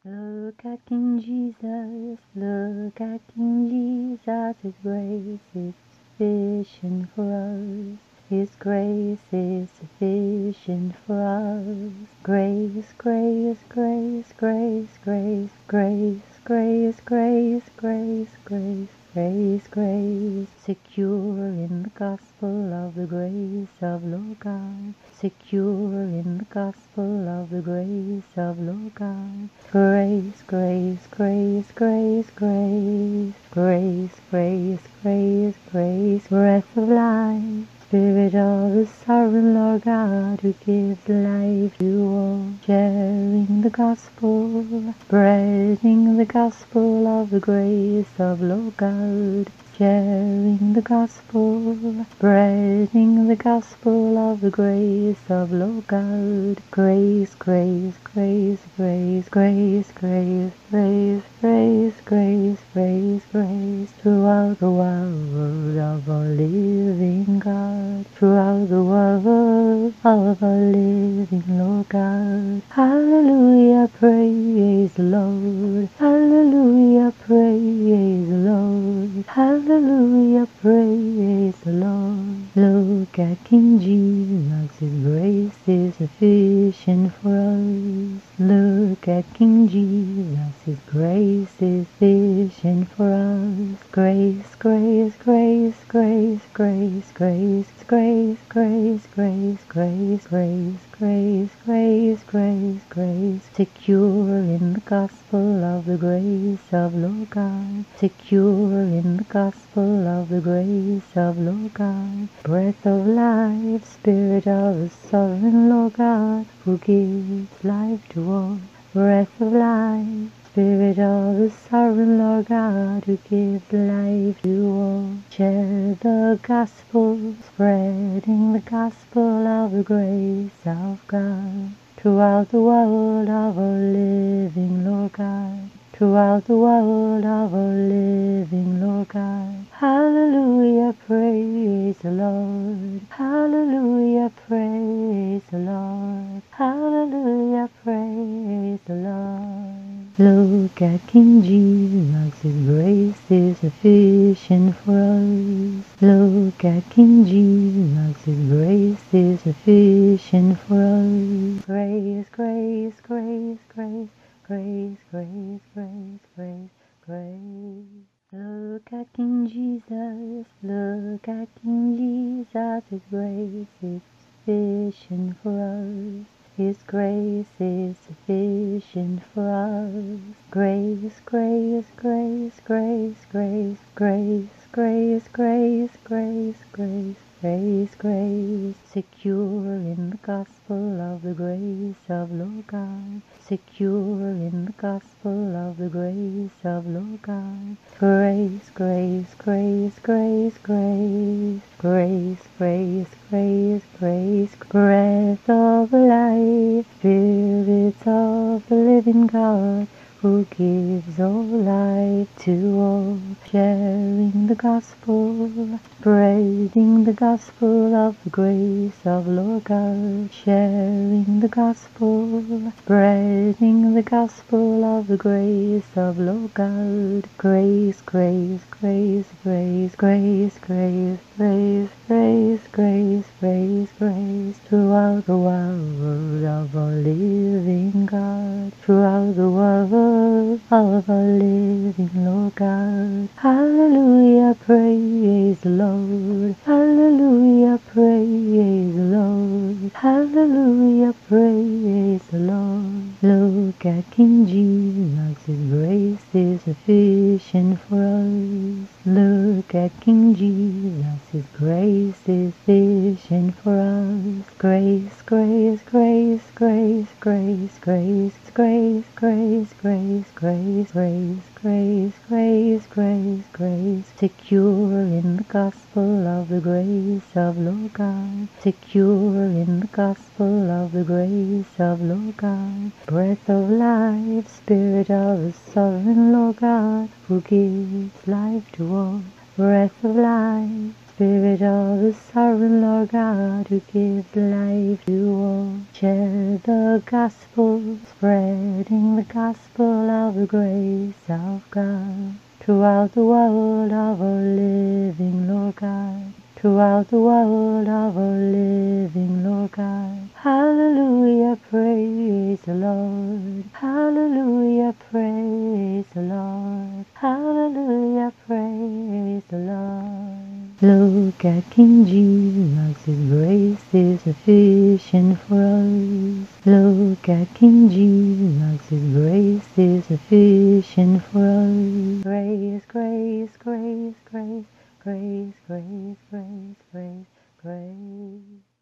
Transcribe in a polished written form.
Look at King Jesus, look at King Jesus, His grace is sufficient for us. His grace is sufficient for us. Grace, grace, grace, grace, grace, grace, grace, grace, grace, grace, grace, grace. Secure in the gospel of the grace of Lord God. Secure in the gospel of the grace of Lord God. Grace, grace, grace, grace, grace, grace, grace, grace, grace, breath of life. Spirit of the sovereign Lord God, who gives life to all, sharing the gospel, spreading the gospel of the grace of Lord God, sharing the gospel, spreading the gospel of the grace of Lord God. Grace, grace, grace, grace, grace, grace, grace, grace, grace, grace, grace, throughout the world of our living God, throughout the world of our living Lord God. Hallelujah, praise the Lord. Hallelujah, praise the Lord. Hallelujah, praise the Lord. Look at King Jesus, His grace is sufficient for us. Look at King Jesus, His grace is sufficient for us. Grace, grace, grace, grace, grace, grace, grace, grace, grace, grace, grace, grace, grace, grace, grace. Secure in the gospel of the grace of Lord God. Secure in the gospel of the grace of Lord God. Breath of life, Spirit of the sovereign Lord God, who gives life to all. Breath of life, Spirit of the sovereign Lord God, who gives life to all. Share the gospel, spreading the gospel of the grace of God, throughout the world of our living Lord God, throughout the world of our living Lord God. Hallelujah, praise the Lord. Hallelujah, praise the Lord. Hallelujah, praise the Lord. Look at King Jesus, His grace is sufficient for us. Look at King Jesus, His grace is sufficient for us. Grace, grace, grace, grace, grace, grace, grace, grace, grace. Look at King Jesus, look at King Jesus, His grace is sufficient for us. His grace is sufficient for us. Grace, grace, grace, grace, grace, grace, grace, grace, grace, grace, grace, grace. Secure in the gospel of the grace of Lord God. Secure in the gospel of the grace of Lord God. Grace, grace, grace, grace, grace, grace, grace, grace, grace, breath of life, Spirit of the living God, who gives all life to all, sharing the gospel, spreading the gospel of the grace of Lord God, sharing the gospel, spreading the gospel of the grace of Lord God. Grace, grace, grace, grace, grace, grace, grace, grace, grace, grace, grace, throughout the world of our living God, throughout the world of our living Lord God. Hallelujah, praise the Lord. Hallelujah, praise the Lord. Hallelujah, praise the Lord. Look at King Jesus, His grace is sufficient for us. Look at King Jesus, His grace is sufficient for us. Grace, grace, grace, grace, grace, grace, grace, grace, grace, grace, grace, grace, grace, grace, grace. Secure in the gospel of the grace of Lord God. Secure in the gospel of the grace of Lord God. Breath of life, Spirit of the sovereign Lord God, who gives life to all. Breath of life, Spirit of the sovereign Lord God, who gives life to all. Share the gospel, spreading the gospel of the grace of God throughout the world of our living, Lord God. Throughout the world of our living, Lord God. Hallelujah, praise the Lord. Hallelujah, praise the Lord. Hallelujah, praise the Lord. Look at King Jesus, His grace is sufficient for us. Look at King Jesus, His grace is sufficient for us. Grace, grace, grace, grace. Grace, grace, grace, grace, grace.